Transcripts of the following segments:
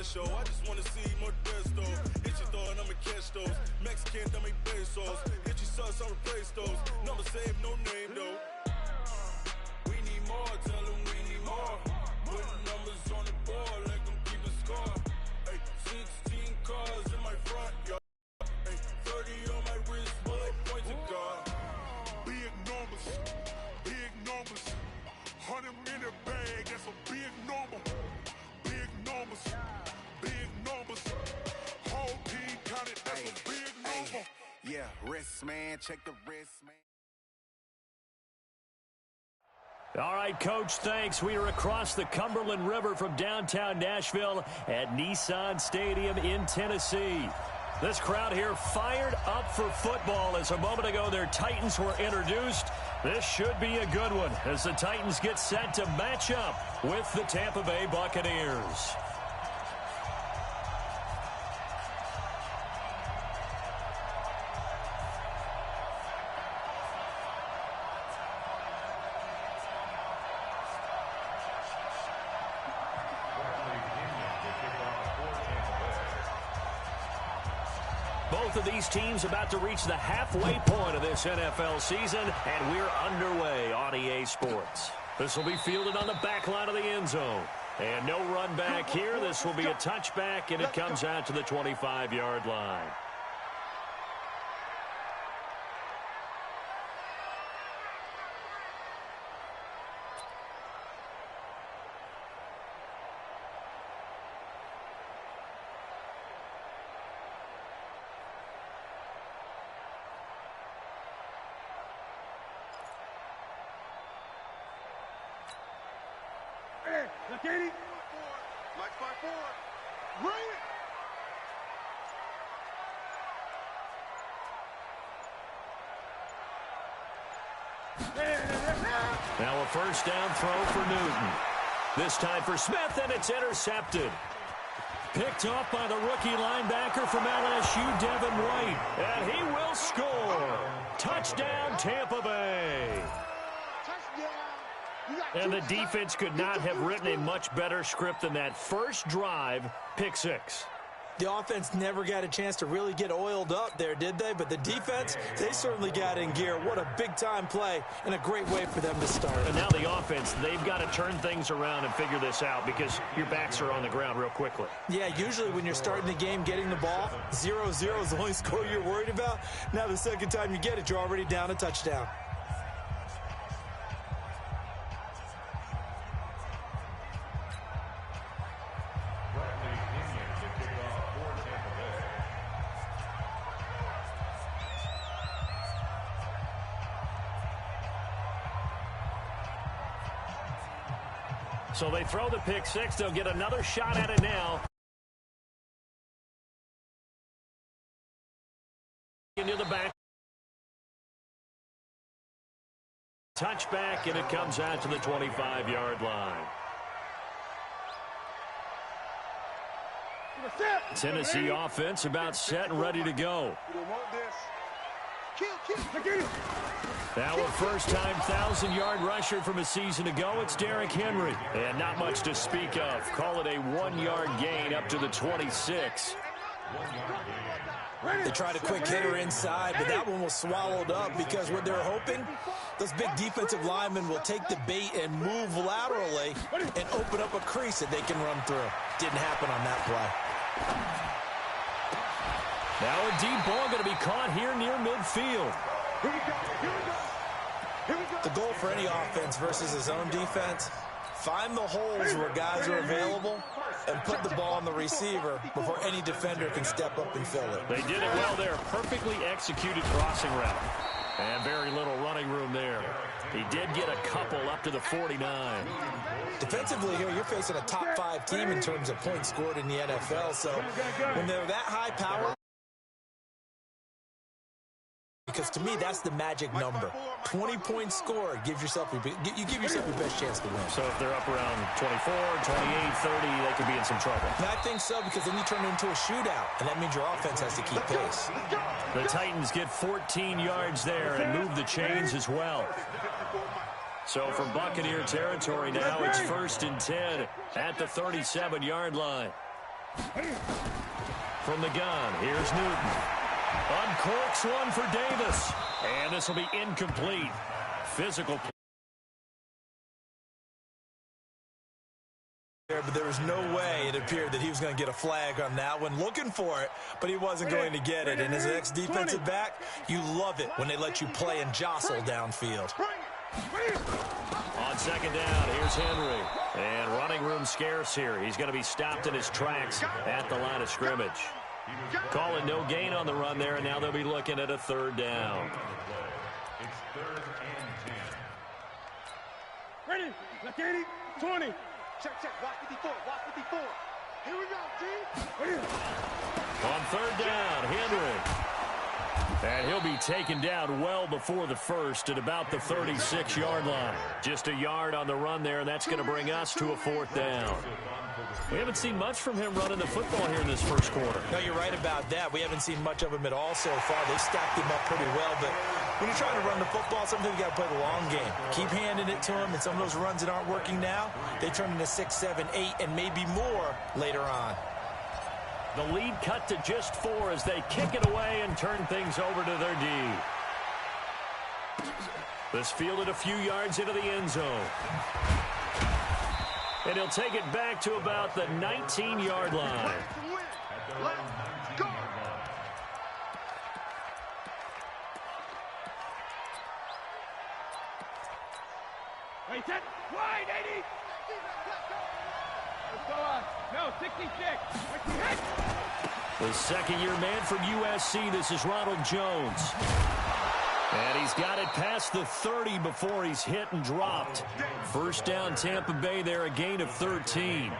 show. I just wanna see Modesto. Hit your thought, I'ma catch those. Mexican, that make pesos. Hit your sus, I'll replace those. Number save, no name though. We need more, tell them we need more. Putting numbers on the board, like them keep a score. Ay, 16 cars in my front yard. Ay, 30 on my wrist, while I point to God. Big numbers, big numbers. 100 in the bag, that's a big number. Big numbers, big numbers. Whole team counted, that's a big number. Yeah, wrist, man, check the wrist, man. All right, Coach, thanks. We are across the Cumberland River from downtown Nashville at Nissan Stadium in Tennessee. This crowd here fired up for football as a moment ago their Titans were introduced. This should be a good one as the Titans get set to match up with the Tampa Bay Buccaneers. Both of these teams about to reach the halfway point of this NFL season, and we're underway on EA Sports. This will be fielded on the back line of the end zone. And no run back here. This will be a touchback, and it comes out to the 25-yard line. Katie, like 5-4, bring it. Now a first down throw for Newton. This time for Smith, and it's intercepted. Picked off by the rookie linebacker from LSU, Devin White. And he will score. Touchdown, Tampa Bay. And the defense could not have written a much better script than that. First drive, pick six. The offense never got a chance to really get oiled up there, did they? But the defense, they certainly got in gear. What a big-time play and a great way for them to start. And now the offense, they've got to turn things around and figure this out because your backs are on the ground real quickly. Yeah, usually when you're starting the game, getting the ball, 0-0 is the only score you're worried about. Now the second time you get it, you're already down a touchdown. So they throw the pick six. They'll get another shot at it now. Into the back. Touchback, and it comes out to the 25-yard line. Tennessee offense about set and ready to go. Now a first-time 1,000-yard rusher from a season ago. It's Derrick Henry. And not much to speak of. Call it a 1-yard gain up to the 26. They tried a quick hitter inside, but that one was swallowed up because what they're hoping, those big defensive linemen will take the bait and move laterally and open up a crease that they can run through. Didn't happen on that play. Now a deep ball going to be caught here near midfield. The goal for any offense versus his own defense, find the holes where guys are available and put the ball on the receiver before any defender can step up and fill it. They did it well there. Perfectly executed crossing route. And very little running room there. He did get a couple up to the 49. Defensively here, you're facing a top-5 team in terms of points scored in the NFL. So when they're that high power, because to me, that's the magic number. 20-point score gives yourself you give yourself your best chance to win. So if they're up around 24, 28, 30, they could be in some trouble. And I think so, because then you turn it into a shootout, and that means your offense has to keep pace. The Titans get 14 yards there and move the chains as well. So from Buccaneer territory now, it's 1st and 10 at the 37-yard line. From the gun, here's Newton. Uncorks one for Davis. And this will be incomplete. Physical play. But there was no way it appeared that he was going to get a flag on that one. Looking for it, but he wasn't going to get it. And as an ex-defensive back, you love it when they let you play and jostle downfield. On second down, here's Henry. And running room scarce here. He's going to be stopped in his tracks at the line of scrimmage. Calling no gain on the run there, and now they'll be looking at a third down. It's 3rd and 10. Ready? Look 80, 20. Check, block 54, block 54. Here we go, G. On third down, Henry. And he'll be taken down well before the first at about the 36-yard line. Just a yard on the run there, and that's going to bring us to a 4th down. We haven't seen much from him running the football here in this first quarter. No, you're right about that. We haven't seen much of him at all so far. They've stacked him up pretty well, but when you're trying to run the football, sometimes you got to play the long game. Keep handing it to him, and some of those runs that aren't working now, they turn into 6, 7, 8, and maybe more later on. The lead cut to just 4 as they kick it away and turn things over to their D. This fielded a few yards into the end zone. And he'll take it back to about the 19-yard line. Let's go. Wait, set. Wide, 80. Let's go on. No, 66. The second-year man from USC, this is Ronald Jones. And he's got it past the 30 before he's hit and dropped. First down, Tampa Bay there, a gain of 13.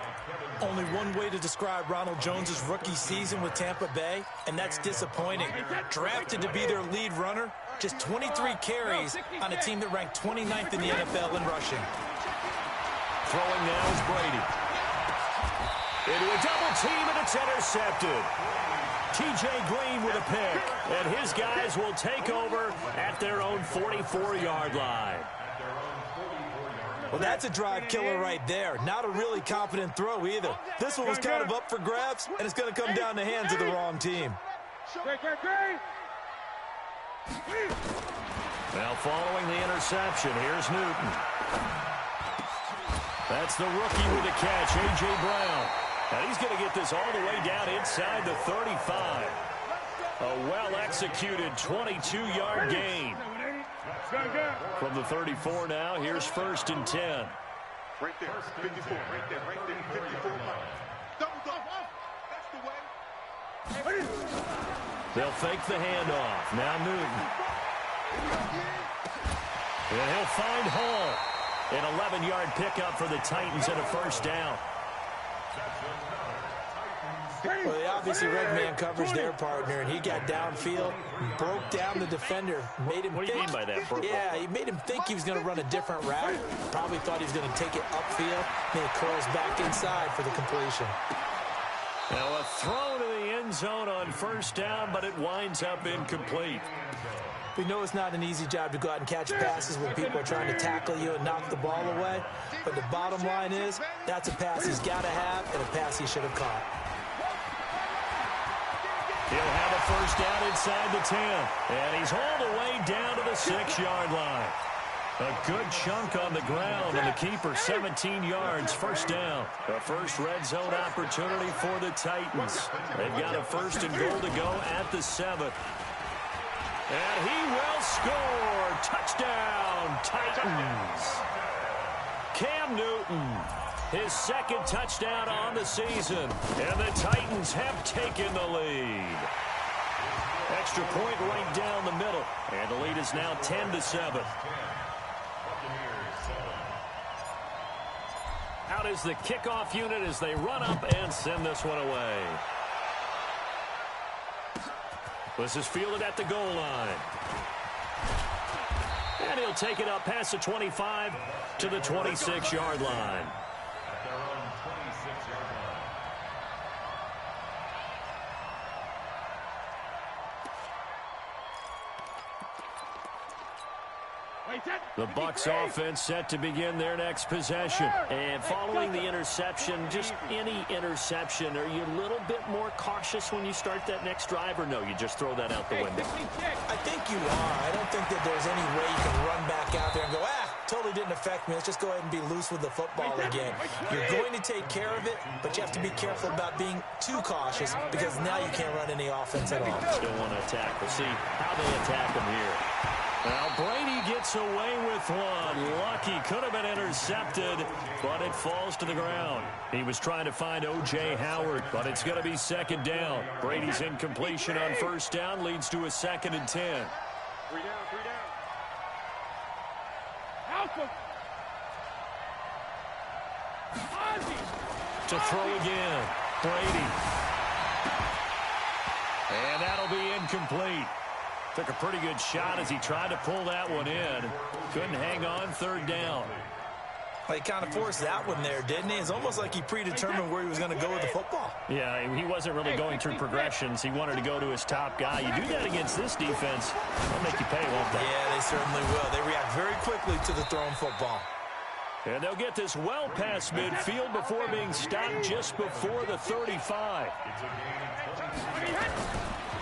Only one way to describe Ronald Jones' rookie season with Tampa Bay, and that's disappointing. Drafted to be their lead runner, just 23 carries on a team that ranked 29th in the NFL in rushing. Throwing now is Brady. Into a double team, and it's intercepted. T.J. Green with a pick, and his guys will take over at their own 44-yard line. Well, that's a drive killer right there. Not a really confident throw either. This one was kind of up for grabs, and it's going to come down the hands of the wrong team. Now following the interception, here's Newton. That's the rookie with the catch, A.J. Brown. And he's going to get this all the way down inside the 35. A well-executed 22-yard gain. From the 34 now, here's 1st and 10. Right there, 54, right there, 54. Double, that's the way. They'll fake the handoff. Now Newton. And he'll find Hall. An 11-yard pickup for the Titans and a first down. Well, they obviously red man covers their partner, and he got downfield, broke down the defender, made him What do you mean by that, Purple? Yeah, he made him think he was going to run a different route. Probably thought he was going to take it upfield, then it curls back inside for the completion. Now a throw to the end zone on first down, but it winds up incomplete. We know it's not an easy job to go out and catch passes when people are trying to tackle you and knock the ball away, but the bottom line is that's a pass he's got to have and a pass he should have caught. He'll have a first down inside the 10, and he's all the way down to the 6-yard line. A good chunk on the ground, and the keeper 17 yards, first down. The first red zone opportunity for the Titans. They've got a first and goal to go at the 7. And he will score. Touchdown, Titans. Cam Newton, his second touchdown on the season. And the Titans have taken the lead. Extra point right down the middle. And the lead is now 10-7. Out is the kickoff unit as they run up and send this one away. This is fielded at the goal line. And he'll take it up past the 25 to the 26-yard line. The Bucs offense set to begin their next possession. And following the interception, just any interception, are you a little bit more cautious when you start that next drive, or no, you just throw that out the window? I think you are. I don't think that there's any way you can run back out there and go, totally didn't affect me. Let's just go ahead and be loose with the football again. You're going to take care of it, but you have to be careful about being too cautious because now you can't run any offense at all. Still want to attack. We'll see how they attack him here. Now Brady gets away with one. Lucky, could have been intercepted, but it falls to the ground. He was trying to find O.J. Howard, but it's going to be second down. Brady's incompletion on first down leads to a 2nd and 10. 3 down, 3 down. Alpha. To throw again. Brady. And that'll be incomplete. Took a pretty good shot as he tried to pull that one in. Couldn't hang on, 3rd down. Well, he kind of forced that one there, didn't he? It's almost like he predetermined where he was going to go with the football. Yeah, he wasn't really going through progressions. He wanted to go to his top guy. You do that against this defense, they'll make you pay, won't they? Yeah, they certainly will. They react very quickly to the thrown football. And they'll get this well past midfield before being stopped just before the 35.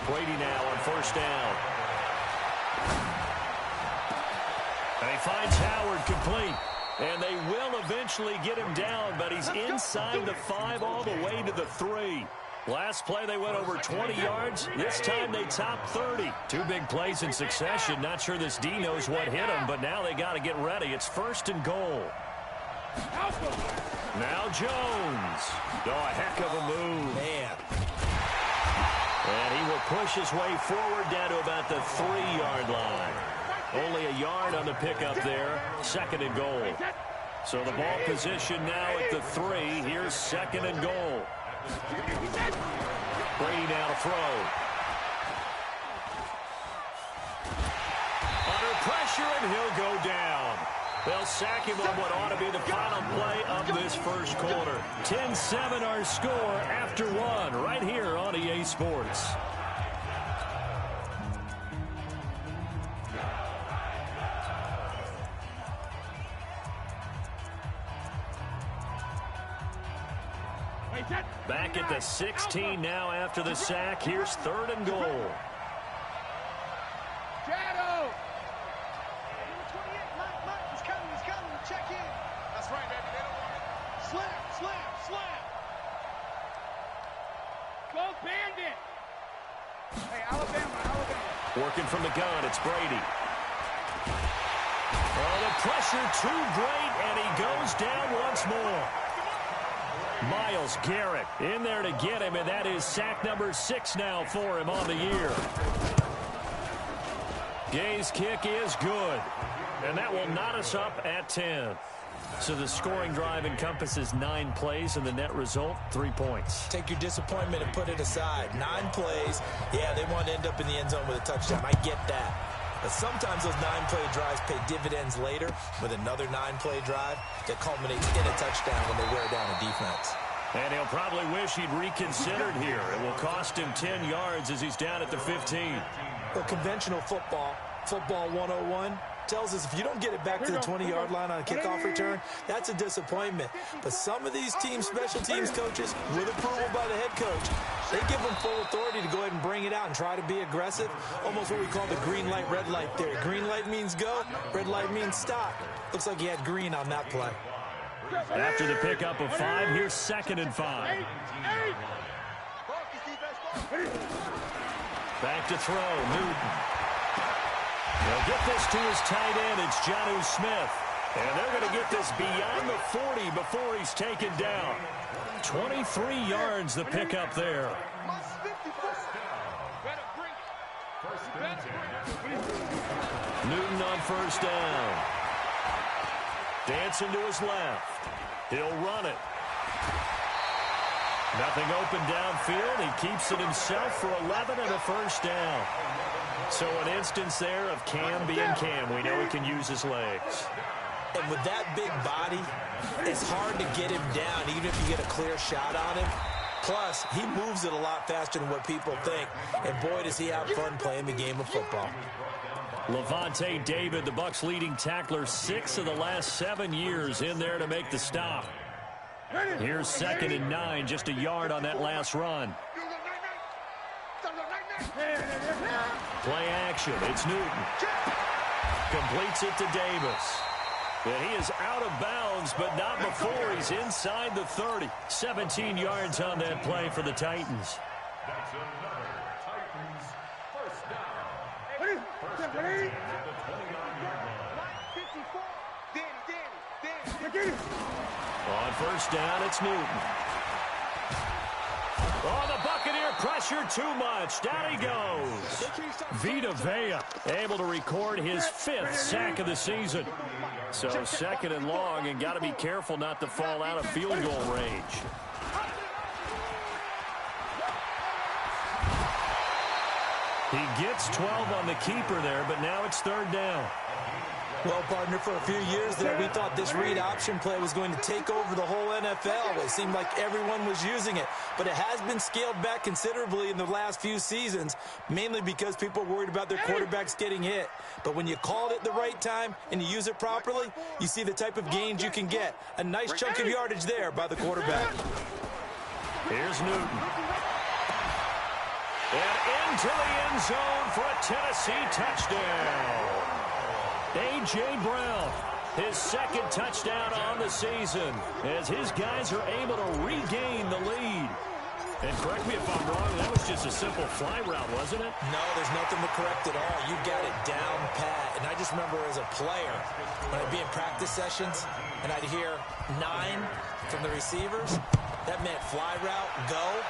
Brady now on first down. And he finds Howard complete. And they will eventually get him down, but he's inside the 5 all the way to the 3. Last play, they went over 20 yards. This time, they topped 30. 2 big plays in succession. Not sure this D knows what hit him, but now they got to get ready. It's 1st and goal. Now Jones. Oh, a heck of a move. Man. And he will push his way forward down to about the 3-yard line. Only a yard on the pickup there. 2nd and goal. So the ball position now at the 3. Here's 2nd and goal. Brady now to throw. Under pressure, and he'll go down. They'll sack him on what ought to be the final play of this first quarter. 10-7 our score after 1 right here on EA Sports. Back at the 16 now after the sack. Here's 3rd and goal. Shadow. He's coming. Check in. That's right, baby. They don't want it. Slam. Go Bandit. Hey, Alabama. Working from the gun, it's Brady. Oh, the pressure too great, and he goes down once more. Myles Garrett in there to get him, and that is sack number 6 now for him on the year. Gay's kick is good, and that will knot us up at 10. So the scoring drive encompasses 9 plays, and the net result, 3 points. Take your disappointment and put it aside. 9 plays. Yeah, they want to end up in the end zone with a touchdown. I get that. But sometimes those 9-play drives pay dividends later with another 9-play drive that culminates in a touchdown when they wear down a defense. And he'll probably wish he'd reconsidered here. It will cost him 10 yards as he's down at the 15. Well, conventional football 101, tells us if you don't get it back to the 20-yard line on a kickoff return, that's a disappointment. But some of these teams, special teams coaches, with approval by the head coach, they give them full authority to go ahead and bring it out and try to be aggressive. Almost what we call the green light, red light theory. Green light means go, red light means stop. Looks like he had green on that play. After the pickup of 5, here's 2nd and 5. Back to throw, Newton. They'll get this to his tight end. It's Jonnu Smith. And they're going to get this beyond the 40 before he's taken down. 23 yards the pickup there. Newton on first down. Dancing to his left. He'll run it. Nothing open downfield. He keeps it himself for 11 and a first down. So an instance there of Cam being Cam. We know he can use his legs. And with that big body, it's hard to get him down, even if you get a clear shot on him. Plus, he moves it a lot faster than what people think. And boy, does he have fun playing the game of football. Levante David, the Bucs leading tackler, 6 of the last 7 years in there to make the stop. Here's 2nd and 9, just a yard on that last run. Play action. It's Newton. Completes it to Davis. And he is out of bounds, but not before he's inside the 30. 17 yards on that play for the Titans. That's another Titans first down. First down at the 29-yard line. On first down, it's Newton. Oh, the Buccaneer pressure too much. Down he goes. Vita Vea able to record his 5th sack of the season. So 2nd and long, and got to be careful not to fall out of field goal range. He gets 12 on the keeper there, but now it's 3rd down. Well, partner, for a few years there, we thought this read option play was going to take over the whole NFL. It seemed like everyone was using it, but it has been scaled back considerably in the last few seasons, mainly because people are worried about their quarterbacks getting hit. But when you called it the right time and you use it properly, you see the type of gains you can get. A nice chunk of yardage there by the quarterback. Here's Newton. And into the end zone for a Tennessee touchdown. A.J. Brown, his 2nd touchdown on the season, as his guys are able to regain the lead. And correct me if I'm wrong, that was just a simple fly route, wasn't it? No, there's nothing to correct at all. You got it down pat. And I just remember as a player, when I'd be in practice sessions, and I'd hear 9 from the receivers, that meant fly route, go,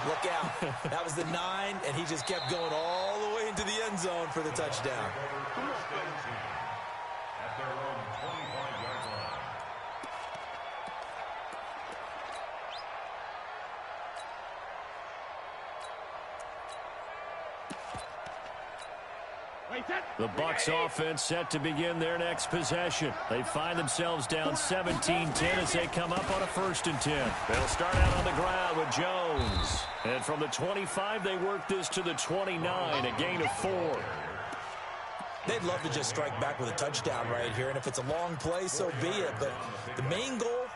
look out. That was the 9, and he just kept going all the way into the end zone for the touchdown. At their own 25-yard line. The Bucs offense set to begin their next possession. They find themselves down 17-10 as they come up on a 1st and 10. They'll start out on the ground with Jones. And from the 25, they work this to the 29, a gain of 4. They'd love to just strike back with a touchdown right here, and if it's a long play, so be it. But the main goal,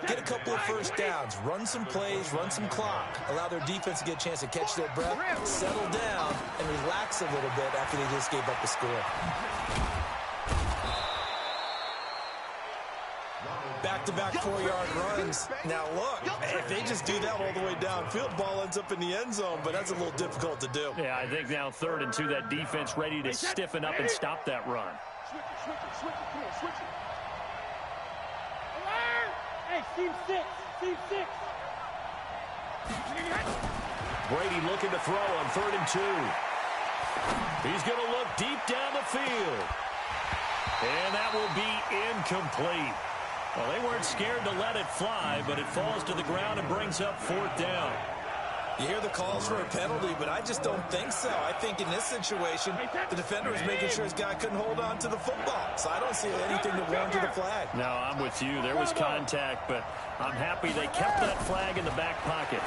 get a couple of first downs, run some plays, run some clock, allow their defense to get a chance to catch their breath, settle down, and relax a little bit after they just gave up the score. Back-to-back 4-yard runs. Now, look, if they just do that all the way downfield, ball ends up in the end zone, but that's a little difficult to do. Yeah, I think now 3rd and 2, that defense ready to stiffen up and stop that run. Switch it, come on, switch it. Hey, team 6. Brady looking to throw on 3rd and 2. He's going to look deep down the field. And that will be incomplete. Well, they weren't scared to let it fly, but it falls to the ground and brings up 4th down. You hear the calls for a penalty, but I just don't think so. I think in this situation, the defender was making sure his guy couldn't hold on to the football. So I don't see anything to warrant the flag. No, I'm with you. There was contact, but I'm happy they kept that flag in the back pocket.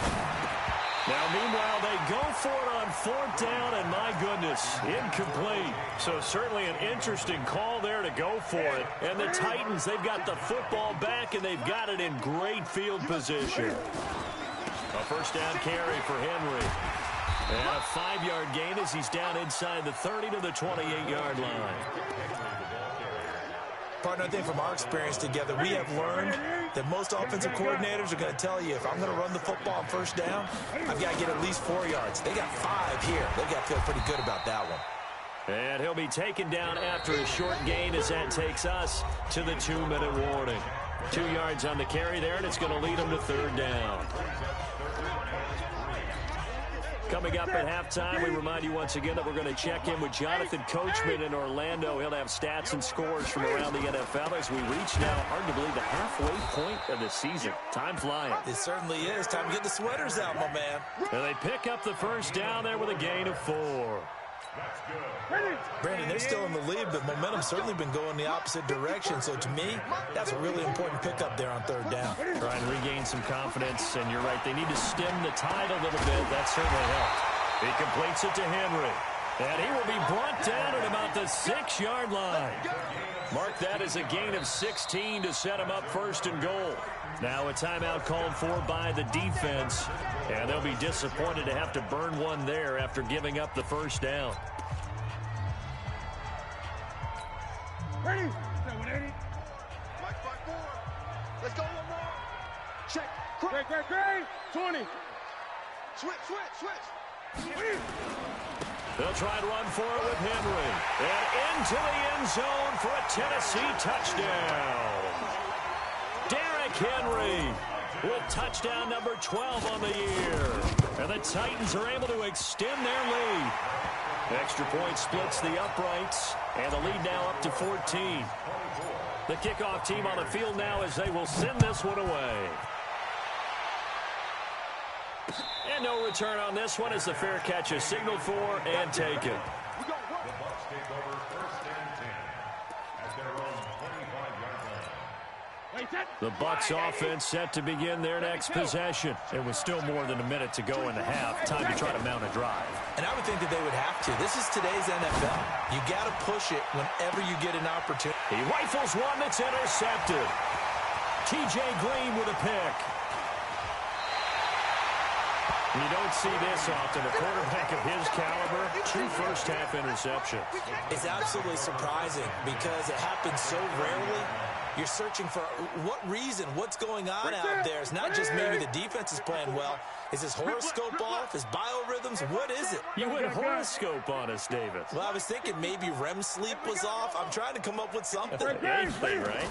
Now, meanwhile, they go for it on 4th down, and my goodness, incomplete. So certainly an interesting call there to go for it. And the Titans, they've got the football back, and they've got it in great field position. A 1st down carry for Henry. And a 5-yard gain as he's down inside the 30 to the 28-yard line. Partner, I think from our experience together, we have learned that most offensive coordinators are going to tell you, if I'm going to run the football on 1st down, I've got to get at least 4 yards. They got 5 here. They've got to feel pretty good about that one. And he'll be taken down after a short gain as that takes us to the 2-minute warning. 2 yards on the carry there, and it's going to lead them to 3rd down. Coming up at halftime, we remind you once again that we're going to check in with Jonathan Coachman in Orlando. He'll have stats and scores from around the NFL as we reach now, hard to believe, the halfway point of the season. Time flying. It certainly is. Time to get the sweaters out, my man. And they pick up the 1st down there with a gain of 4. Brandon, they're still in the lead, but momentum's certainly been going the opposite direction. So to me, that's a really important pickup there on 3rd down. Try and regain some confidence, and you're right, they need to stem the tide a little bit. That certainly helped. He completes it to Henry. And he will be brought down at about the 6-yard line. Mark that as a gain of 16 to set him up first and goal. Now a timeout called for by the defense. And they'll be disappointed to have to burn one there after giving up the first down. Ready? Mike 5-4. Let's go one more. Check. Great. 20. Switch. They'll try and run for it with Henry. And into the end zone for a Tennessee touchdown. Derrick Henry with touchdown number 12 on the year. And the Titans are able to extend their lead. Extra point splits the uprights, and the lead now up to 14. The kickoff team on the field now as they will send this one away. And no return on this one as the fair catch is signaled for and taken. The Bucs offense set to begin their next possession. It was still more than a minute to go in the half. Time to try to mount a drive. And I would think that they would have to. This is today's NFL. You got to push it whenever you get an opportunity. He rifles one that's intercepted. T.J. Green with a pick. You don't see this often. A quarterback of his caliber, 2 first-half interceptions. It's absolutely surprising because it happens so rarely. You're searching for what reason, what's going on out there. It's not just maybe the defense is playing well. Is his horoscope off? His biorhythms? What is it? You went horoscope on us, David. Well, I was thinking maybe REM sleep was off. I'm trying to come up with something. Anything, right?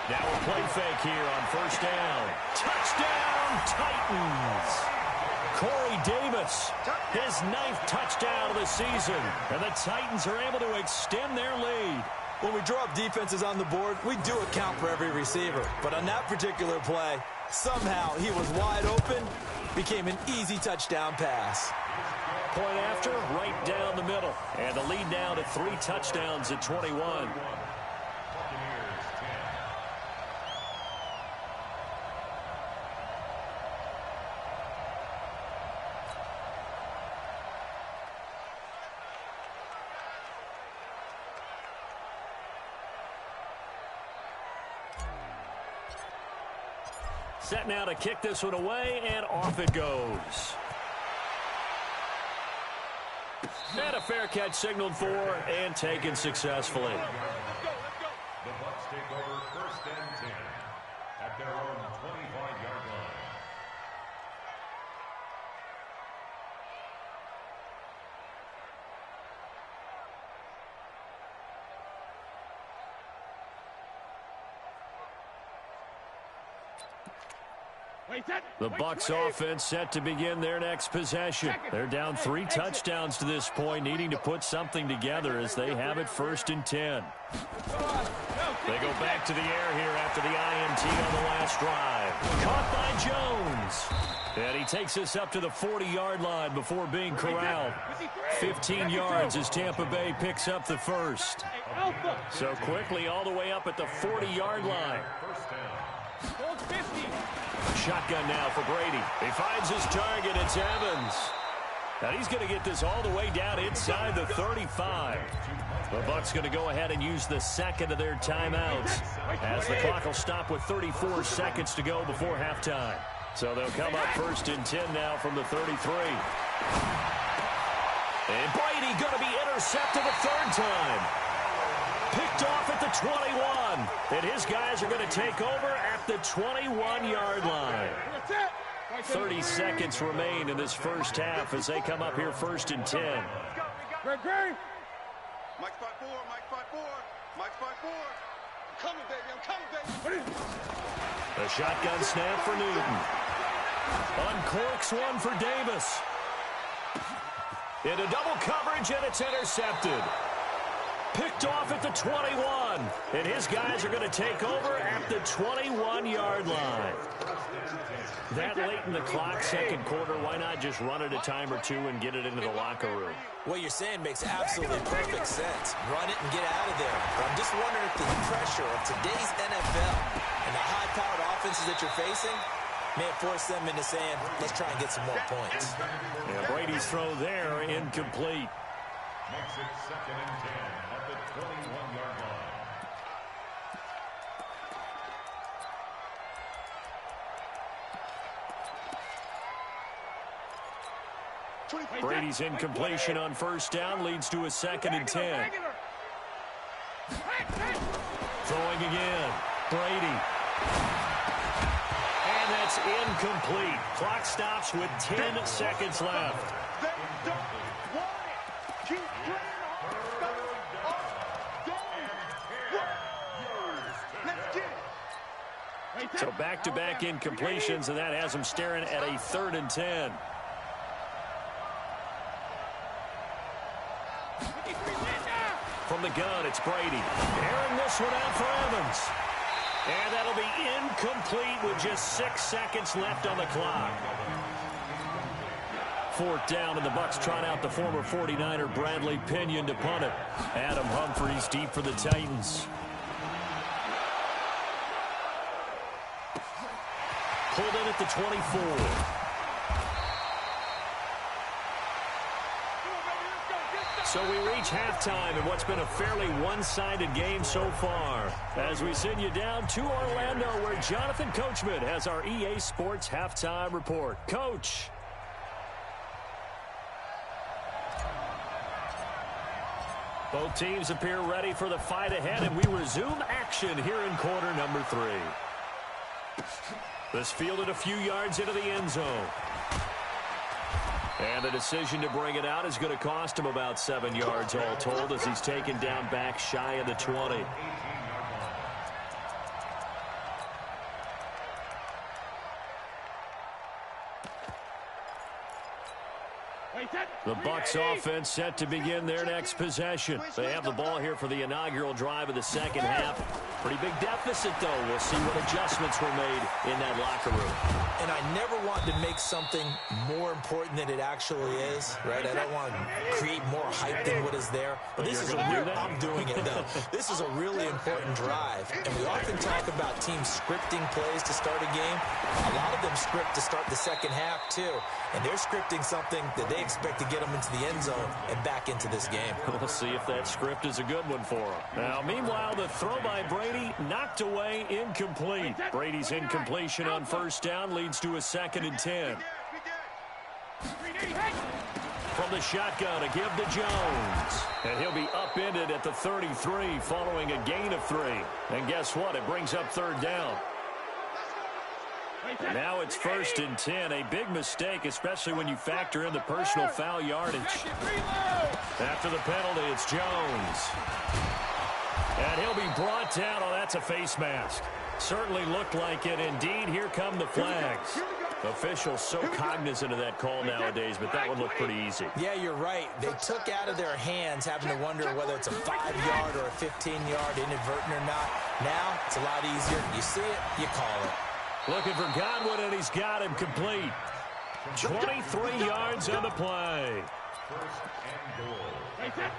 Now a play fake here on first down. Touchdown, Titans! Corey Davis, his 9th touchdown of the season. And the Titans are able to extend their lead. When we draw up defenses on the board, we do account for every receiver. But on that particular play, somehow he was wide open, became an easy touchdown pass. Point after, right down the middle. And the lead now to 3 touchdowns at 21. Set now to kick this one away, and off it goes. And a fair catch signaled for and taken successfully. The Bucs take over first and 10 at their own 25-yard line. The Bucs offense set to begin their next possession. They're down 3 touchdowns to this point, needing to put something together as they have it first and 10. They go back to the air here after the INT on the last drive. Caught by Jones. And he takes us up to the 40-yard line before being corralled. 15 yards as Tampa Bay picks up the first. So quickly all the way up at the 40-yard line. Shotgun now for Brady. He finds his target. It's Evans. And he's going to get this all the way down inside the 35. The Bucs going to go ahead and use the second of their timeouts as the clock will stop with 34 seconds to go before halftime. So they'll come up first and 10 now from the 33. And Brady going to be intercepted a 3rd time. Picked off at the 21. And his guys are going to take over at the 21-yard line. 30 seconds remain in this first half as they come up here first and 10. Mike 5-4, Mike 5-4, Mike 5-4. I'm coming, baby, I'm coming, baby. A shotgun snap for Newton. Uncorks one for Davis. Into double coverage, and it's intercepted. Picked off at the 21. And his guys are going to take over at the 21-yard line. That late in the clock, second quarter, why not just run it a time or two and get it into the locker room? What you're saying makes absolutely perfect sense. Run it and get out of there. But I'm just wondering if the pressure of today's NFL and the high-powered offenses that you're facing May have forced them into saying, let's try and get some more points. Yeah, Brady's throw there, incomplete. Makes it 2nd and 10 at the 21-yard line. Brady's incompletion on first down leads to a 2nd and 10. Throwing again. Brady. And that's incomplete. Clock stops with 10 seconds left. They don't want it. Keep playing Let's get it. So back-to-back incompletions, and that has him staring at a 3rd and 10. From the gun, it's Brady. Airing this one out for Evans. And that'll be incomplete with just 6 seconds left on the clock. 4th down, and the Bucs trot out the former 49er Bradley Pinion to punt it. Adam Humphries deep for the Titans. Pulled in at the 24. So we reach halftime in what's been a fairly one-sided game so far. As we send you down to Orlando, where Jonathan Coachman has our EA Sports Halftime Report. Coach. Both teams appear ready for the fight ahead, and we resume action here in quarter number 3. This fielded a few yards into the end zone. And the decision to bring it out is going to cost him about 7 yards all told, as he's taken down back shy of the 20. The Bucs offense set to begin their next possession. They have the ball here for the inaugural drive of the second half. Pretty big deficit, though. We'll see what adjustments were made in that locker room. And I never want to make something more important than it actually is, right? I don't want to create more hype than what is there. But this is a real, I'm doing it, though. This is a really important drive. And we often talk about teams scripting plays to start a game. A lot of them script to start the second half, too. And they're scripting something that they expect to get them into the end zone and back into this game. We'll see if that script is a good one for them. Now, meanwhile, the throw by Brady knocked away, incomplete. Brady's incompletion on first down leads to a 2nd and 10. From the shotgun, a give to Jones. And he'll be upended at the 33 following a gain of 3. And guess what? It brings up 3rd down. And now it's 1st and 10. A big mistake, especially when you factor in the personal foul yardage. After the penalty, it's Jones. And he'll be brought down. Oh, that's a face mask. Certainly looked like it. Indeed, here come the flags. Officials so cognizant of that call nowadays, but that one looked pretty easy. Yeah, you're right. They took out of their hands having to wonder whether it's a 5-yard or a 15-yard inadvertent or not. Now, it's a lot easier. You see it, you call it. Looking for Godwin, and he's got him complete. 23 yards on the play.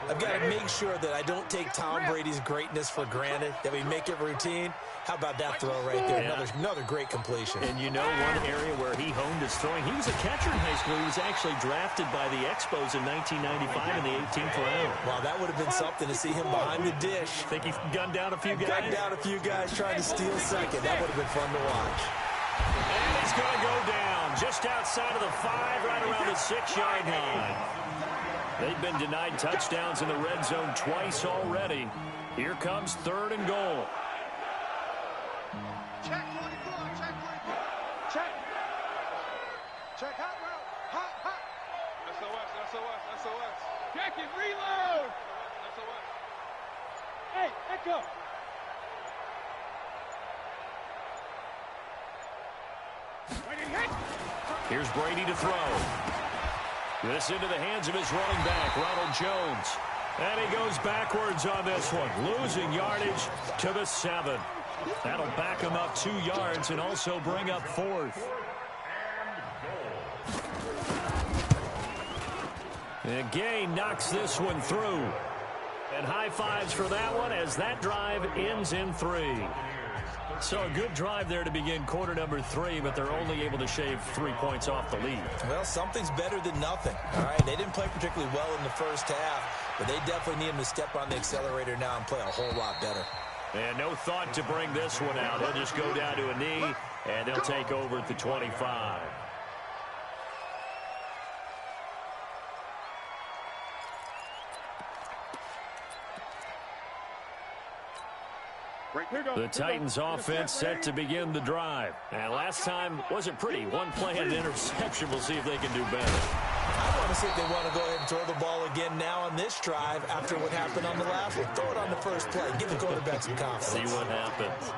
I've got to make sure that I don't take Tom Brady's greatness for granted, that we make it routine. How about that throw right there? Yeah. Another great completion. And you know one area where he honed his throwing? He was a catcher in high school. He was actually drafted by the Expos in 1995 in the 18th round. Wow, that would have been something to see him behind the dish. Think he gunned down a few guys? Gunned down a few guys trying to steal second. That would have been fun to watch. And he's going to go down just outside of the 5, right around the 6-yard line. They've been denied touchdowns in the red zone twice already. Here comes 3rd and goal. Check 24, check 24. Check. Check hot route. Hot. SOS. Check it, reload. SOS. Hey, echo. Here's Brady to throw. This into the hands of his running back, Ronald Jones. And he goes backwards on this one, losing yardage to the 7. That'll back him up 2 yards and also bring up 4th. And Gay knocks this one through. And high fives for that one as that drive ends in 3. So a good drive there to begin quarter number 3, but they're only able to shave 3 points off the lead. Well, something's better than nothing. All right, they didn't play particularly well in the first half, but they definitely need him to step on the accelerator now and play a whole lot better. And no thought to bring this one out. He'll just go down to a knee, and they'll take over at the 25. The Titans offense set to begin the drive. And last time wasn't pretty. One play and an interception. We'll see if they can do better. I want to see if they want to go ahead and throw the ball again now on this drive after what happened on the last one. Throw it on the first play. Give the quarterback some confidence. See what happens.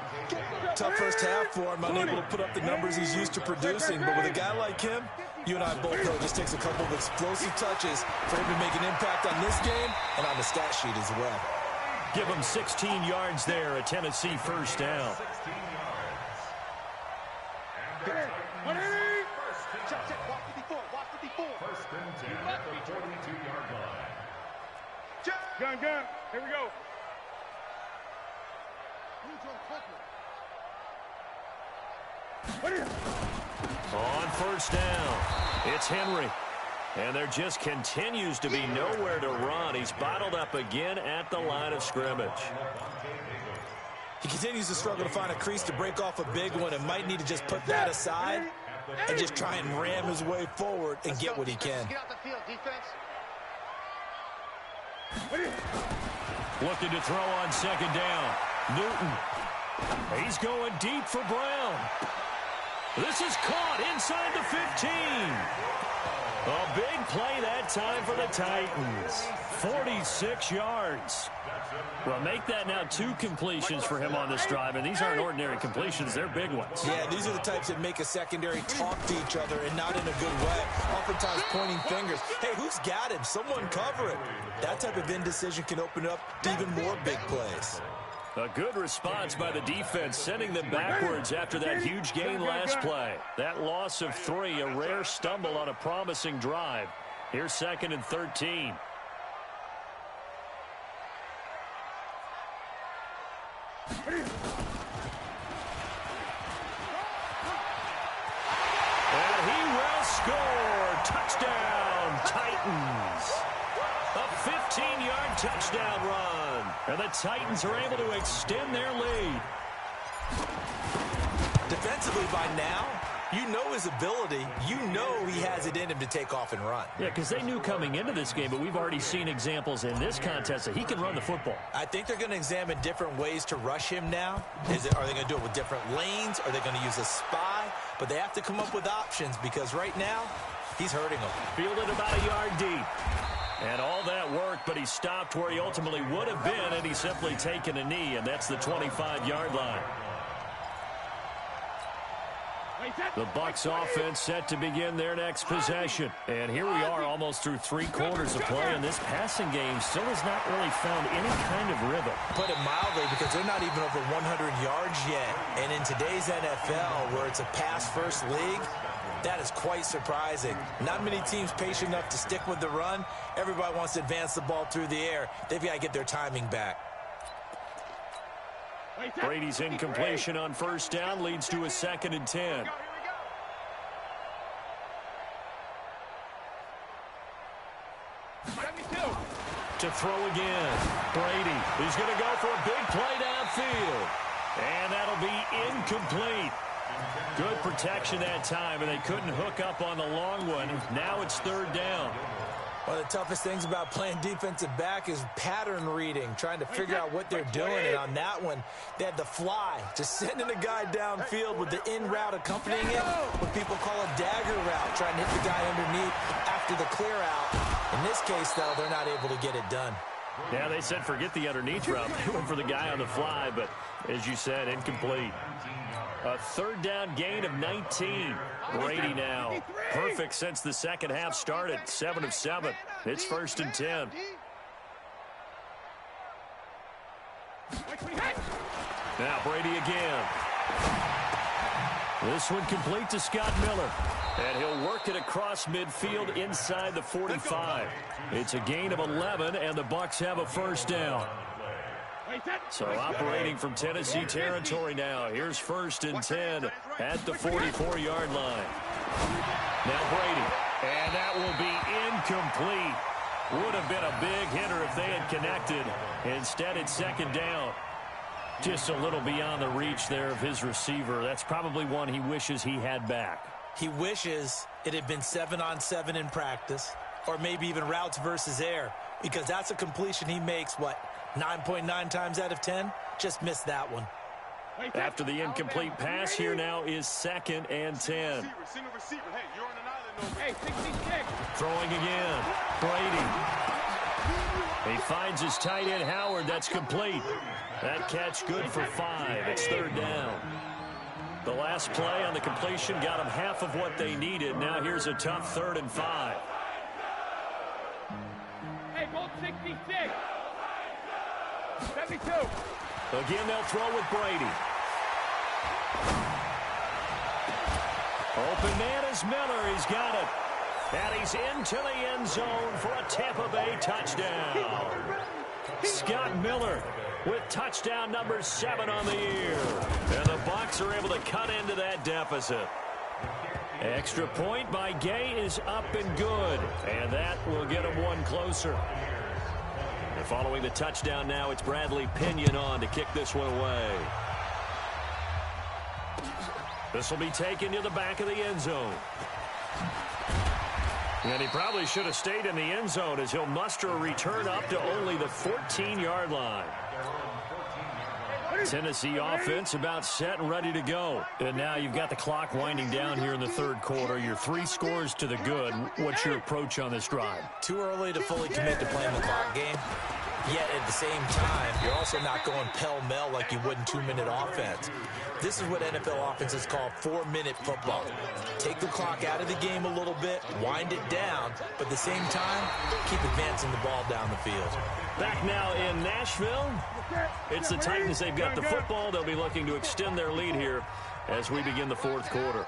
Tough first half for him. Unable to put up the numbers he's used to producing. But with a guy like him, you and I both know it just takes a couple of explosive touches for him to make an impact on this game and on the stat sheet as well. Give him 16 yards there, a Tennessee first down. First and 10 at the 42-yard line. Gun. Here we go. On first down, it's Henry. And there just continues to be nowhere to run. He's bottled up again at the line of scrimmage. He continues to struggle to find a crease to break off a big one and might need to just put that aside and just try and ram his way forward and get what he can. Get out the field, defense. Looking to throw on second down. Newton. He's going deep for Brown. This is caught inside the 15. A big play that time for the Titans. 46 yards. Well, make that now 2 completions for him on this drive, and these aren't ordinary completions. They're big ones. Yeah, these are the types that make a secondary talk to each other and not in a good way. Oftentimes pointing fingers. Hey, who's got him? Someone cover it. That type of indecision can open up to even more big plays. A good response by the defense, sending them backwards after that huge gain last play. That loss of 3, a rare stumble on a promising drive. Here's 2nd and 13. And he will score. Touchdown, Titans. A 15-yard touchdown run. And the Titans are able to extend their lead. Defensively by now, you know his ability. You know he has it in him to take off and run. Yeah, because they knew coming into this game, but we've already seen examples in this contest that he can run the football. I think they're going to examine different ways to rush him now. Are they going to do it with different lanes? Are they going to use a spy? But they have to come up with options because right now, he's hurting them. Fielded about a yard deep. And all that work, but he stopped where he ultimately would have been, and he's simply taken a knee, and that's the 25-yard line. The Bucs offense set to begin their next possession. And here we are almost through 3 quarters of play, and this passing game still has not really found any kind of rhythm. Put it mildly, because they're not even over 100 yards yet. And in today's NFL, where it's a pass-first league, that is quite surprising. Not many teams patient enough to stick with the run. Everybody wants to advance the ball through the air. They've got to get their timing back. Brady's incompletion on first down leads to a 2nd and 10. To throw again. Brady. He's going to go for a big play downfield. And that'll be incomplete. Good protection that time, and they couldn't hook up on the long one. Now it's 3rd down. One of the toughest things about playing defensive back is pattern reading, trying to figure out what they're doing. And on that one, they had the fly, just sending a guy downfield with the in route accompanying it, what people call a dagger route, trying to hit the guy underneath after the clear out. In this case, though, they're not able to get it done. Yeah, they said forget the underneath route. They went for the guy on the fly, but as you said, incomplete. A 3rd down gain of 19. Brady now perfect since the second half started. 7 of 7. It's 1st and 10. Now Brady again. This one complete to Scott Miller. And he'll work it across midfield inside the 45. It's a gain of 11, and the Bucs have a 1st down. So operating from Tennessee territory now. Here's 1st and 10 at the 44-yard line. Now Brady. And that will be incomplete. Would have been a big hitter if they had connected. Instead, it's 2nd down. Just a little beyond the reach there of his receiver. That's probably one he wishes he had back. He wishes it had been 7-on-7 in practice, or maybe even routes versus air, because that's a completion he makes, 9.9 times out of 10? Just missed that one. After the incomplete pass, here now is 2nd and 10. Throwing again. Brady. He finds his tight end, Howard. That's complete. That catch good for 5. It's 3rd down. The last play on the completion got them half of what they needed. Now here's a tough 3rd and 5. Hey, goal 66. 72. Again, they'll throw with Brady. Open man is Miller. He's got it. And he's into the end zone for a Tampa Bay touchdown. Scott Miller with touchdown number 7 on the year. And the Bucs are able to cut into that deficit. Extra point by Gay is up and good. And that will get him one closer. And following the touchdown now, it's Bradley Pinion on to kick this one away. This will be taken to the back of the end zone. And he probably should have stayed in the end zone as he'll muster a return up to only the 14-yard line. Tennessee offense about set and ready to go. And now you've got the clock winding down here in the 3rd quarter. You're 3 scores to the good. What's your approach on this drive? Too early to fully commit to playing the clock game. Yet at the same time, you're also not going pell-mell like you would in 2-minute offense. This is what NFL offenses call 4-minute football. Take the clock out of the game a little bit, wind it down, but at the same time, keep advancing the ball down the field. Back now in Nashville, it's the Titans. They've got the football. They'll be looking to extend their lead here as we begin the 4th quarter.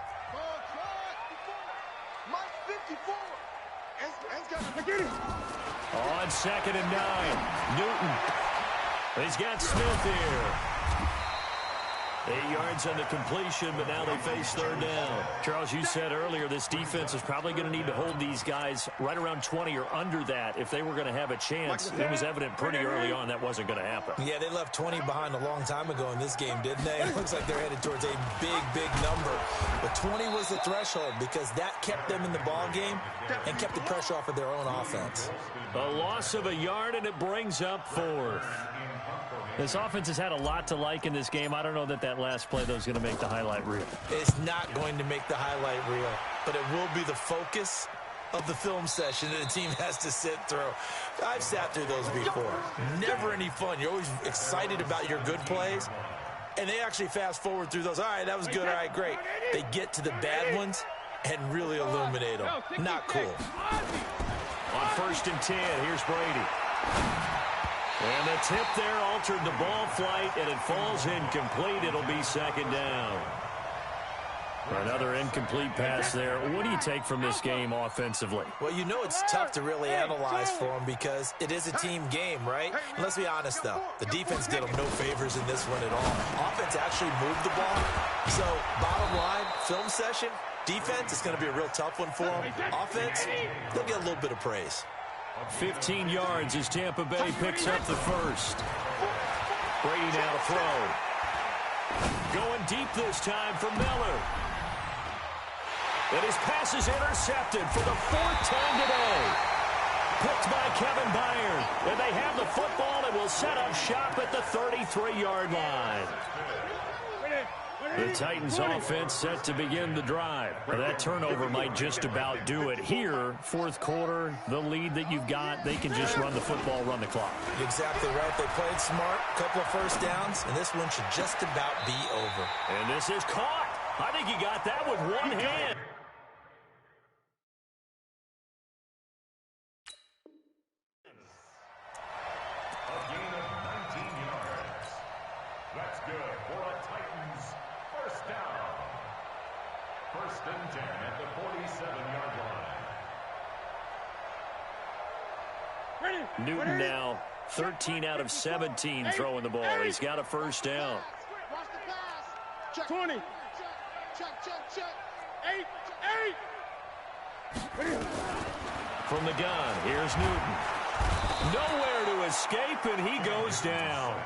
On 2nd and 9, Newton. He's got Smith here. 8 yards on the completion, but now they face 3rd down. Charles, you said earlier this defense is probably going to need to hold these guys right around 20 or under that if they were going to have a chance. It was evident pretty early on that wasn't going to happen. Yeah, they left 20 behind a long time ago in this game, didn't they? It looks like they're headed towards a big, big number. But 20 was the threshold because that kept them in the ball game and kept the pressure off of their own offense. A loss of a yard, and it brings up 4th. This offense has had a lot to like in this game. I don't know that last play, though, is going to make the highlight reel. It's not going to make the highlight reel, but it will be the focus of the film session that the team has to sit through. I've sat through those before. Never any fun. You're always excited about your good plays, and they actually fast forward through those. All right, that was good. All right, great. They get to the bad ones and really illuminate them. Not cool. On 1st and 10, here's Brady. And the tip there altered the ball flight, and it falls incomplete. It'll be 2nd down. Another incomplete pass there. What do you take from this game offensively? Well, you know it's tough to really analyze for them because it is a team game, right? And let's be honest, though. The defense did them no favors in this one at all. Offense actually moved the ball. So, bottom line, film session, defense is going to be a real tough one for them. Offense, they'll get a little bit of praise. 15 yards as Tampa Bay picks up the 1st. Brady now to throw. Going deep this time for Miller. And his pass is intercepted for the 4th time today. Picked by Kevin Byard. And they have the football and will set up shop at the 33-yard line. The Titans offense set to begin the drive. That turnover might just about do it. Here, 4th quarter, the lead that you've got, they can just run the football, run the clock. Exactly right. They played smart, couple of 1st downs, and this one should just about be over. And this is caught. I think he got that with one hand. A gain of 19 yards. That's good for a Titans 1st down. 1st and 10 at the 47-yard line. Newton now 13 out of 17 throwing the ball. He's got a first down. Watch the pass. Check. 20. Check. 8. From the gun, here's Newton. Nowhere to escape, and he goes down.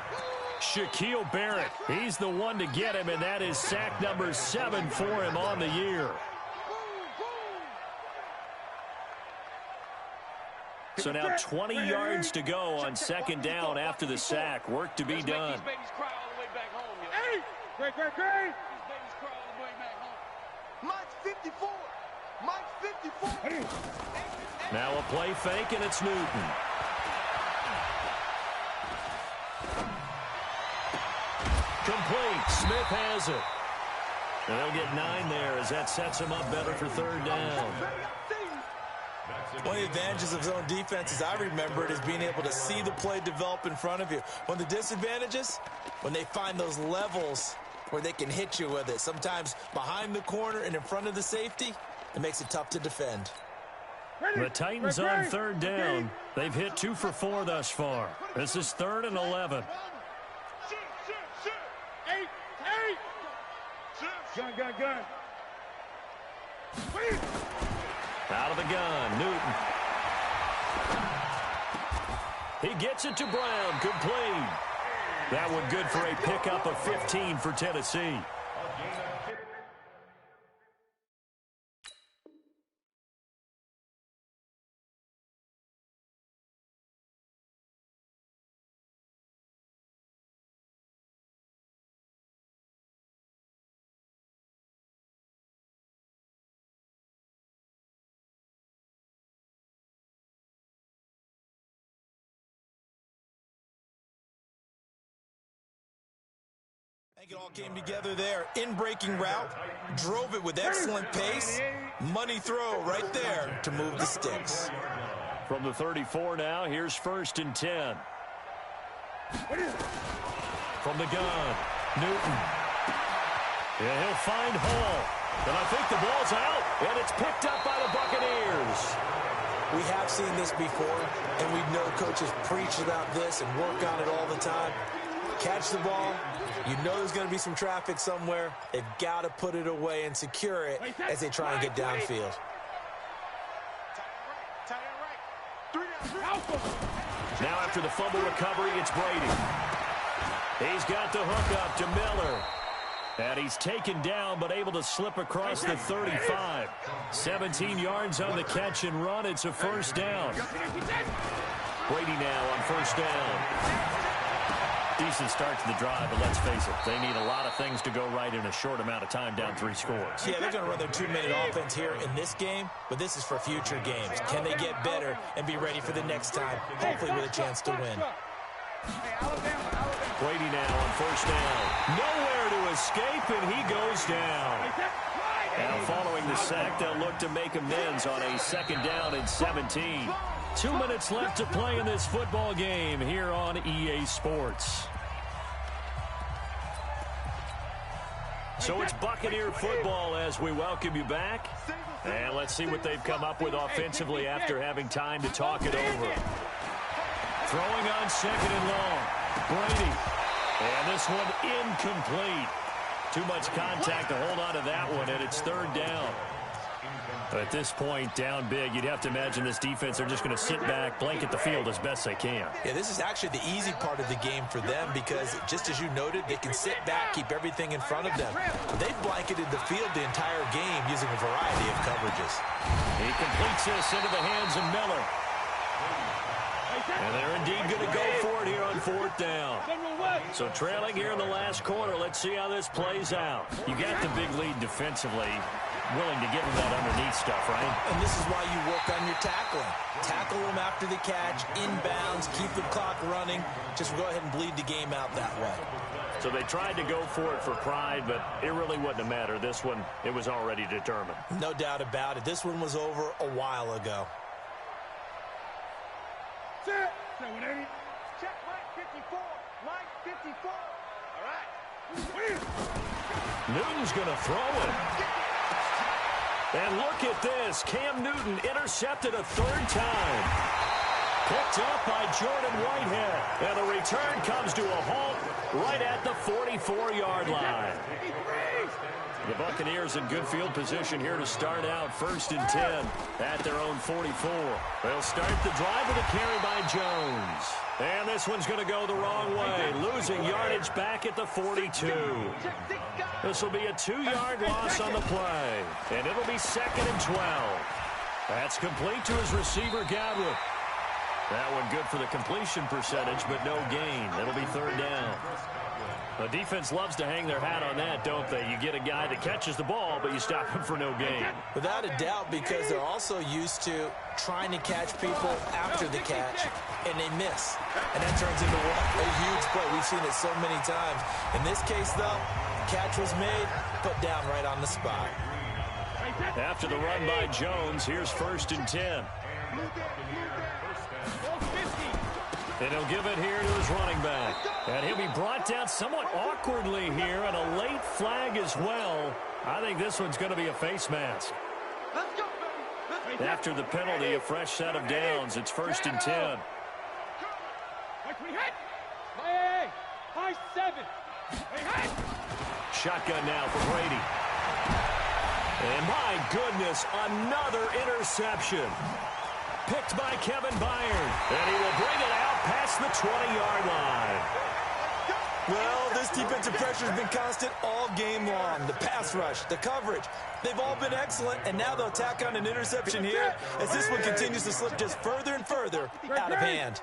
Shaquille Barrett, he's the one to get him, and that is sack number 7 for him on the year. So now 20 yards to go on second down after the sack. Work to be done. These babies cry all the way back home, yo. Hey! Great. These babies cry all the way back home. Mike's 54. Mike's 54. Now a play fake, and it's Newton. Complete. Smith has it. And they'll get 9 there as that sets him up better for third down. One of the advantages of zone defense, as I remember it, is being able to see the play develop in front of you. One of the disadvantages, when they find those levels where they can hit you with it, sometimes behind the corner and in front of the safety, it makes it tough to defend. The Titans on third down. They've hit 2 for 4 thus far. This is 3rd and 11. Gun. Out of the gun, Newton. He gets it to Brown, complete. That one good for a pickup of 15 for Tennessee. I think it all came together there. In-breaking route, drove it with excellent pace. Money throw right there to move the sticks. From the 34 now, here's 1st and 10. From the gun, Newton. Yeah, he'll find Hall. And I think the ball's out, and it's picked up by the Buccaneers. We have seen this before, and we know coaches preach about this and work on it all the time. Catch the ball. You know there's going to be some traffic somewhere. They've got to put it away and secure it as they try and get downfield. Now after the fumble recovery, it's Brady. He's got the hook up to Miller. And he's taken down but able to slip across the 35. 17 yards on the catch and run. It's a first down. Brady now on first down. Decent start to the drive, but let's face it, they need a lot of things to go right in a short amount of time, down 3 scores. Yeah, they're going to run their 2-minute offense here in this game, but this is for future games. Can they get better and be ready for the next time, hopefully with a chance to win? Brady now on first down. Nowhere to escape, and he goes down. Now following the sack, they'll look to make amends on a 2nd down and 17. 2 minutes left to play in this football game here on EA Sports. So it's Buccaneer football as we welcome you back. And let's see what they've come up with offensively after having time to talk it over. Throwing on 2nd and long. Brady. And this one incomplete. Too much contact to hold on to that one, and it's 3rd down. At this point, down big, you'd have to imagine this defense, they're just going to sit back, blanket the field as best they can. Yeah, this is actually the easy part of the game for them because, just as you noted, they can sit back, keep everything in front of them. They've blanketed the field the entire game using a variety of coverages. He completes this into the hands of Miller. And they're indeed going to go for it here on 4th down. So trailing here in the last quarter, let's see how this plays out. You got the big lead defensively, willing to give them that underneath stuff, right? And this is why you work on your tackling. Tackle them after the catch, inbounds, keep the clock running. Just go ahead and bleed the game out that way. So they tried to go for it for pride, but it really wouldn't have mattered. This one, it was already determined. No doubt about it. This one was over a while ago. Check 180. Check Mike 54. Mike 54. All right. Newton's going to throw it. And look at this. Cam Newton intercepted a 3rd time. Picked up by Jordan Whitehead. And the return comes to a halt right at the 44-yard line. The Buccaneers in good field position here to start out 1st and 10 at their own 44. They'll start the drive with a carry by Jones. And this one's going to go the wrong way, losing yardage back at the 42. This will be a 2-yard loss on the play, and it'll be 2nd and 12. That's complete to his receiver, Godwin. That one good for the completion percentage, but no gain. It'll be 3rd down. The defense loves to hang their hat on that, don't they? You get a guy that catches the ball, but you stop him for no gain. Without a doubt, because they're also used to trying to catch people after the catch, and they miss. And that turns into a huge play. We've seen it so many times. In this case, though, catch was made, put down right on the spot. After the run by Jones, here's 1st and 10. And he'll give it here to his running back. And he'll be brought down somewhat awkwardly here, and a late flag as well. I think this one's going to be a face mask. After the penalty, a fresh set of downs. It's 1st and 10. Shotgun now for Brady. And my goodness, another interception. Picked by Kevin Byard. And he will bring it out past the 20-yard line. Well, this defensive pressure has been constant all game long. The pass rush, the coverage, they've all been excellent, and now they'll tack on an interception here as this one continues to slip just further and further out of hand.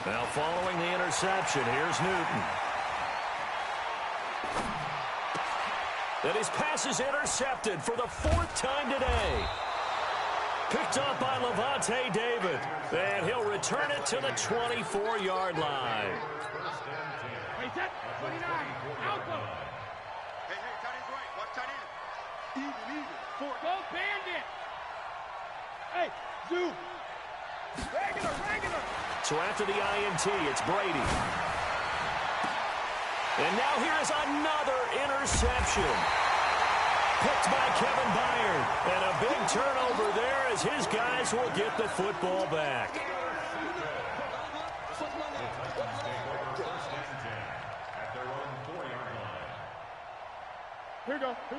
Now following the interception, here's Newton. And his pass is intercepted for the 4th time today. Picked up by Levante David. And he'll return it to the 24-yard line. Hey, set, 29, Alpha. Hey, tight end's right. Watch tight end. Even. Go Bandit. Hey, Zoo. Regular. So after the INT, it's Brady. And now here is another interception. Picked by Kevin Byard. And a big turnover there as his guys will get the football back.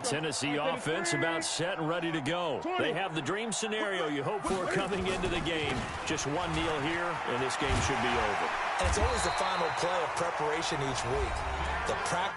Tennessee offense about set and ready to go. They have the dream scenario you hope for coming into the game. Just one kneel here, and this game should be over. And it's always the final play of preparation each week. The practice.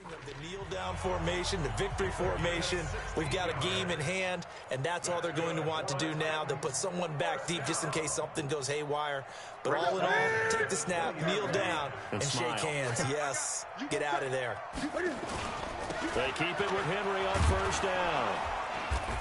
Of the kneel-down formation, the victory formation. We've got a game in hand, and that's all they're going to want to do now. They'll put someone back deep just in case something goes haywire. But all in all, take the snap, kneel down, and shake hands. Yes, get out of there. They keep it with Henry on 1st down.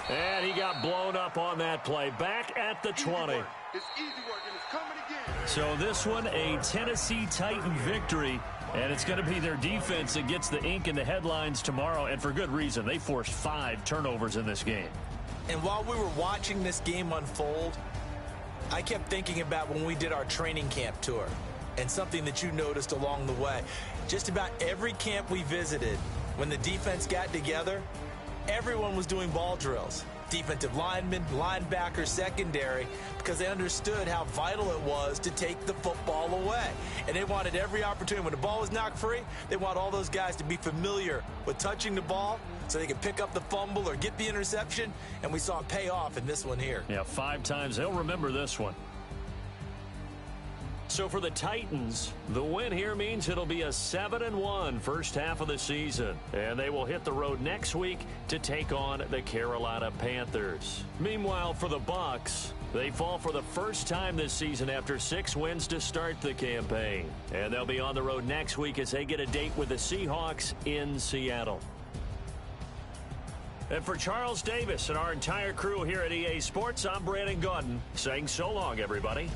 And he got blown up on that play. Back at the 20. It's easy work, and it's coming again. So this one, a Tennessee Titan victory. And it's going to be their defense that gets the ink in the headlines tomorrow, and for good reason. They forced 5 turnovers in this game. And while we were watching this game unfold, I kept thinking about when we did our training camp tour and something that you noticed along the way. Just about every camp we visited, when the defense got together, everyone was doing ball drills. Defensive linemen, linebackers, secondary, because they understood how vital it was to take the football away. And they wanted every opportunity. When the ball was knocked free, they want all those guys to be familiar with touching the ball so they can pick up the fumble or get the interception, and we saw it pay off in this one here. Yeah, 5 times. They'll remember this one. So for the Titans, the win here means it'll be a 7-1 first half of the season. And they will hit the road next week to take on the Carolina Panthers. Meanwhile, for the Bucs, they fall for the first time this season after 6 wins to start the campaign. And they'll be on the road next week as they get a date with the Seahawks in Seattle. And for Charles Davis and our entire crew here at EA Sports, I'm Brandon Gaudin saying so long, everybody.